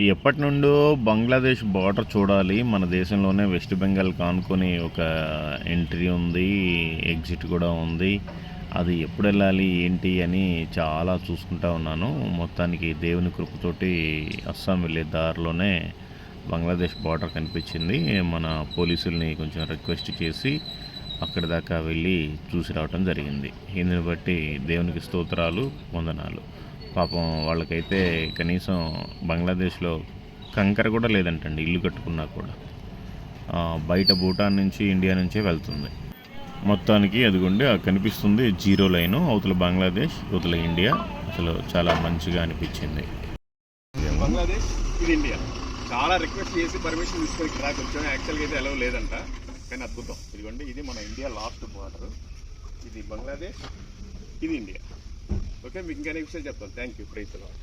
ఎప్పటి నుండో బంగ్లాదేశ్ బార్డర్ చూడాలి, మన దేశంలోనే వెస్ట్ బెంగాల్ కానుకొని ఒక ఎంట్రీ ఉంది, ఎగ్జిట్ కూడా ఉంది. అది ఎప్పుడు వెళ్ళాలి ఏంటి అని చాలా చూసుకుంటా ఉన్నాను. మొత్తానికి దేవుని కృపతోటి అస్సాం వెళ్ళే దారిలోనే బంగ్లాదేశ్ బార్డర్ కనిపించింది. మన పోలీసుల్ని కొంచెం రిక్వెస్ట్ చేసి అక్కడి దాకా వెళ్ళి చూసి రావటం జరిగింది. దీనిని బట్టి దేవునికి స్తోత్రాలు, వందనాలు. పాపం వాళ్ళకైతే కనీసం బంగ్లాదేశ్లో కంకర కూడా లేదంటండి, ఇల్లు కట్టుకున్నా కూడా. బయట భూటాన్ నుంచి, ఇండియా నుంచే వెళ్తుంది. మొత్తానికి అదిగోండి కనిపిస్తుంది జీరో లైను, అవతల బంగ్లాదేశ్, అవతల ఇండియా. అసలు చాలా మంచిగా అనిపించింది. బంగ్లాదేశ్, ఇది ఇండియా. చాలా రిక్వెస్ట్ చేసి పర్మిషన్ తీసుకొని ఇక్కడ కొంచెం యాక్చువల్గా అయితే ఎలా లేదంట, కానీ అద్భుతం. ఇదిగోండి, ఇది మన ఇండియా లాస్ట్ బార్డర్. ఇది బంగ్లాదేశ్, ఇది ఇండియా. ఓకే, మీకు ఇంకా విషయాలు చెప్తాను. Thank you. Praise the lord.